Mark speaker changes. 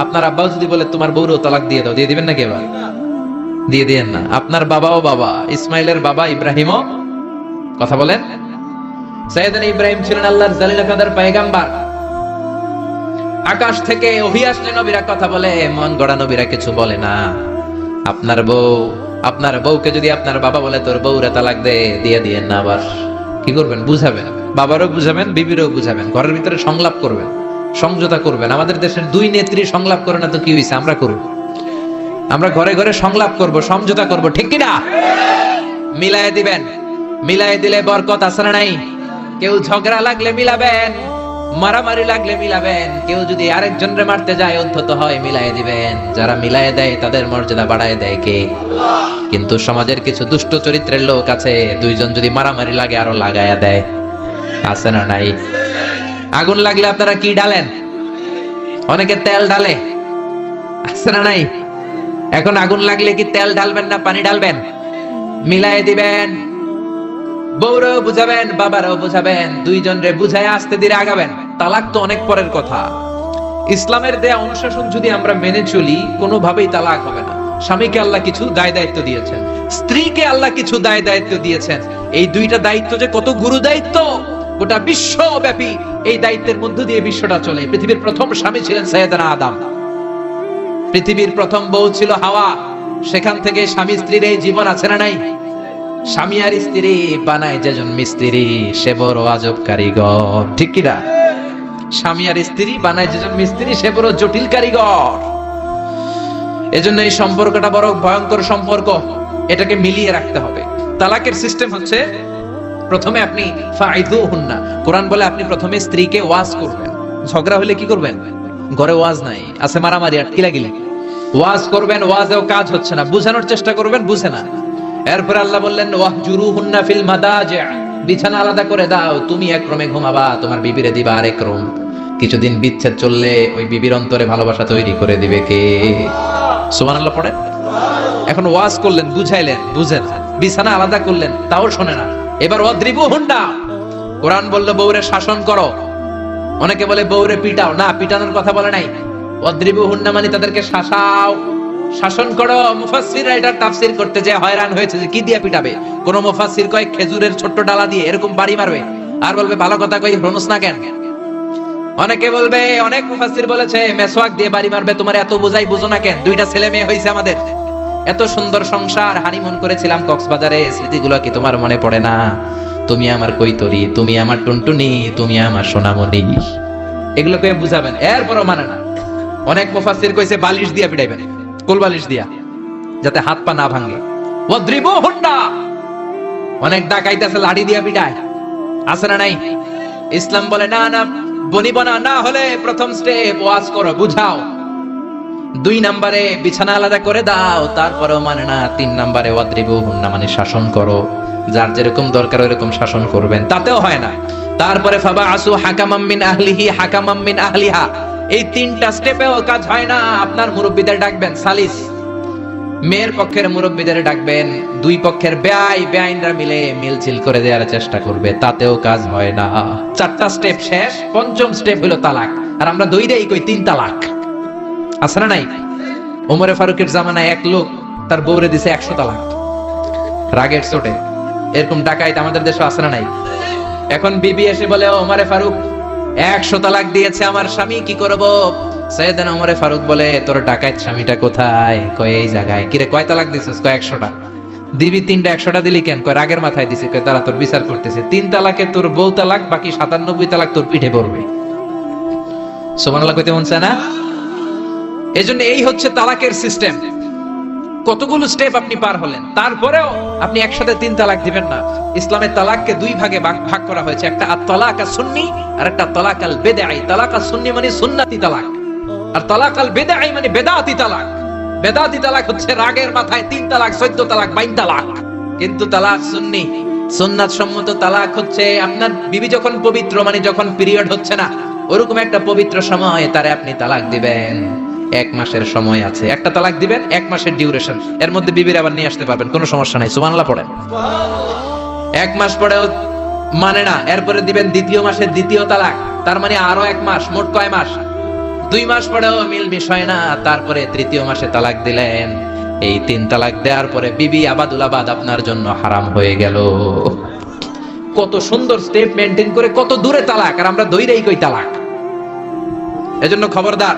Speaker 1: আপনার আব্বাও যদি বলে তোমার বউরও তালাক দিয়ে দাও, দিয়ে দিবেন নাকি? এবার দিয়ে দিয়েন না। আপনার বাবাও বাবা, ইসমাইলের বাবা ইব্রাহিমও, কথা বলেন। সাইয়েদনা ইব্রাহিম ছিলেন আল্লাহর জালিল কাদের পয়গাম্বার। আকাশ থেকে ওহী আসলে নবীরা কথা বলে, মন গড়া নবীরা কিছু বলে না। আপনার বউকে যদি আপনার বাবা বলে তোর বউরে তালাক দে, দিয়ে দিয়েন না। আবার কি করবেন? বুঝাবেন, বাবারও বুঝাবেন, বিবিরও বুঝাবেন, ঘরের ভিতরে সংলাপ করবেন, সমঝোতা করবেন। আমাদের দেশের দুই নেত্রী সংলাপ করে না তো কি হইছে? আমরা করব, আমরা ঘরে ঘরে সংলাপ করব, সমঝোতা করব, ঠিক কি না? মিলায়ে দিবেন, মিলায়ে দিলে বরকত আছে না নাই? কেউ ঝগড়া লাগলে মিলাবেন, মারামারি লাগলে মিলাবেন। কেউ যদি আরেকজনরে মারতে যায় অন্তত হয় মিলায়ে দিবেন। যারা মিলায়ে দেয় তাদের মর্যাদা বাড়ায় দেয় কে? কিন্তু সমাজের কিছু দুষ্ট চরিত্রের লোক আছে, দুইজন যদি মারামারি লাগে আরো লাগায়া দেয়, আছে না নাই? আগুন লাগলে আপনারা কি ঢালেন? অনেকে তেল ঢালে, আছে না নাই? এখন আগুন লাগলে কি তেল ঢালবেন না পানি ঢালবেন? মিলায়ে দিবেন, বউরাও বুঝাবেন, বাবারাও বুঝাবেন, দুইজন রে বুঝায় আস্তে ধীরে আগাবেন। তালাক তো অনেক পরের কথা। ইসলামের দেয়া অনুশাসন যদি আমরা মেনে চলি, কোনোভাবেই তালাক হবে না। স্বামীকে আল্লাহ কিছু দায় দায়িত্ব দিয়েছেন, স্ত্রীকে আল্লাহ কিছু দায় দায়িত্ব দিয়েছেন। এই দুইটা দায়িত্ব যে কত গুরু দায়িত্ব, গোটা বিশ্বব্যাপী এই দায়িত্বের মধ্য দিয়ে বিশ্বটা চলে। পৃথিবীর প্রথম স্বামী ছিলেন সাইয়েদনা আদম, পৃথিবীর প্রথম বউ ছিল হাওয়া। সেখান থেকে স্বামী স্ত্রীর এই জীবন আছে না নাই? স্বামী আর স্ত্রী বানায় যেজন মিস্ত্রি, সে বড় আজব কারিগর, ঠিক কিনা? স্বামী আর স্ত্রী বানায় যেজন মিস্ত্রি, সে বড় জটিল কারিগর। এজন্য এই সম্পর্কটা বড় ভয়ঙ্কর সম্পর্ক, এটাকে মিলিয়ে রাখতে হবে। তালাকের সিস্টেম হচ্ছে, প্রথমে আপনি ফাইদুহুন্না, কোরআন বলে আপনি প্রথমে স্ত্রীকে ওয়াজ করবেন। ঝগড়া হলে কি করবেন? ঘরে ওয়াজ নাই, আছে মারামারি আর কিলাকিলি। ওয়াজ করবেন, ওয়াজেও কাজ হচ্ছে না, বুঝানোর চেষ্টা করবেন, বুঝে না। এরপর আল্লাহ বললেন ওয়াহজুরুহুন্না ফিল মাদাজি', বিছানা আলাদা করে দাও। তুমি এক রুমে ঘুমাবা, তোমার বিবিরে দিবা আরেক রুম। কিছুদিন বিচ্ছেদ চললে ওই বিবির অন্তরে ভালোবাসা তৈরি করে দিবে কে? সুবহানাল্লাহ পড়েন। এখন ওয়াজ করলেন, বুঝাইলেন, বুঝে না। বিছানা আলাদা করলেন, তাও শোনে না। এবার ওয়াদরিবুহুন্না, কোরআন বলল বউরে শাসন করো। অনেকে বলে বউরে পিটাও, না, পিটানোর কথা বলে নাই। ওয়াদরিবুহুন্না মানে তাদেরকে শাসাও, শাসন করো। মুফাসসিররা এটা তাফসীর করতে যে হয়রান হয়েছে যে কি দিয়ে পিটাবে। কোন মুফাসসির কয় খেজুরের ছোট্ট ডালা দিয়ে এরকম বাড়ি মারবে, আর বলবে ভালো কথা কই হনস না কেন। অনেকে বলবে, অনেক মুফাসসির বলেছে মেসওয়াক দিয়ে বাড়ি মারবে, তোমার এত বোঝাই বুঝো না কেন? দুইটা ছেলে মেয়ে হইছে আমাদের, এত সুন্দর সংসার, হানিমুন করেছিলাম কক্সবাজারে, স্মৃতিগুলো কি তোমার মনে পড়ে না? তুমি আমার কৈতরি, তুমি আমার টুনটুনি, তুমি আমার সোনামণি, এগুলো কয়ে বুঝাবেন। এরপরও মানে না। অনেক মুফাসসির কইছে বালিশ দিয়া পিটাইবেন, কোল বালিশ দিয়া, যাতে হাত পা না ভাঙে। ওয়াদরিবুহুন্না, অনেক ডাকাইত আছে লাঠি দিয়া পিটায়, আছে না নাই? ইসলাম বলে না না, বনিবনা না হলে প্রথম স্টেপ ওয়াজ করো, বুঝাও। 2 নম্বরে বিছানা আলাদা করে দাও, তারপরেও মানে না। 3 নম্বরে ওয়াদরিবুহুন্না মানে শাসন করো, যার যেরকম দরকার ওইরকম শাসন করবেন, তাতেও হয় না। তারপরে ফাবাআসু হাকামাম মিন আহলিহি হাকামাম মিন আহলিহা, এই 3টা স্টেপেও কাজ হয় না। আপনার মুরব্বিদের ডাকবেন, সালিস, মেয়ের পক্ষের মুরব্বিদের ডাকবেন, 2 পক্ষের বেআইনরা মিলে মিলছিল করে দেওয়ার চেষ্টা করবে, তাতেও কাজ হয় না। 4টা স্টেপ শেষ, 5ম স্টেপ হলো তালাক। আর আমরা দইরেই কই 3 তালাক, আছে না নাই? ওমরে ফারুকের জামানায় এক লোক তার বউরে দিছে 100 তালাক, রাগের চোটে। এরকম ডাকাইত আমাদের দেশে আছে না নাই? এখন বিবি এসে বলে, ওমরে ফারুক 100 তালাক দিয়েছে আমার স্বামী, কি করব? সাইয়েদনা ওমরে ফারুক বলে, তোর ডাকাইত স্বামীটা কোথায়? কয় এই জায়গায়। কিরে কয় তালাক দিছিস? কয় 100টা। দিবি 3টা, 100টা দিলি কেন? কয় রাগের মাথায় দিছি। কয় তারা তোর বিচার করতেছে, 3 তালাকে তোর বউ তালাক, বাকি 97 তালাক তোর পিঠে পড়বে। সুবহানাল্লাহ কইতে মন চায় না? এজন্য এই হচ্ছে তালাকের সিস্টেম। কতগুলো স্টেপ আপনি পার হলেন, তারপরেও আপনি একসাথে 3 তালাক দিবেন না। ইসলামের তালাককে 2 ভাগে ভাগ করা হয়েছে, একটা আত-তালাক আস-সুন্নি আর একটা তালাক আল-বিদঈ। তালাক আস-সুন্নি মানে সুন্নতি তালাক, আর তালাক আল-বিদঈ মানে বেদাতি তালাক। বেদাতি তালাক হচ্ছে রাগের মাথায় 3 তালাক, 14 তালাক, 22 তালাক। কিন্তু তালাক সুন্নি, সুন্নাত সম্মত তালাক হচ্ছে আপনার বিবি যখন পবিত্র, মানে যখন পিরিয়ড হচ্ছে না, ওরকম একটা পবিত্র সময় তারে আপনি তালাক দিবেন। 1 মাসের সময় আছে, একটা তালাক দিবেন, 1 মাসের ডিউরেশন, এর মধ্যে বিবির আবার নিয়ে আসতে পারবেন, কোনো সমস্যা নাই। সুবহানাল্লাহ পড়েন। 1 মাস পরেও মানে না, এরপরে দিবেন 2য় মাসের 2য় তালাক, তার মানে আরো 1 মাস, মোট কয় মাস? 2 মাস পরেও মিল বিষয় না, তারপরে তৃতীয় মাসে তালাক দিলেন। এই 3 তালাক দেওয়ার পরে বিবি আবাদুল আবাদ আপনার জন্য হারাম হয়ে গেল। কত সুন্দর স্টেপ মেনটেন করে কত দূরে তালাক, আর আমরা দইরেই কই তালাক। এজন্য খবরদার,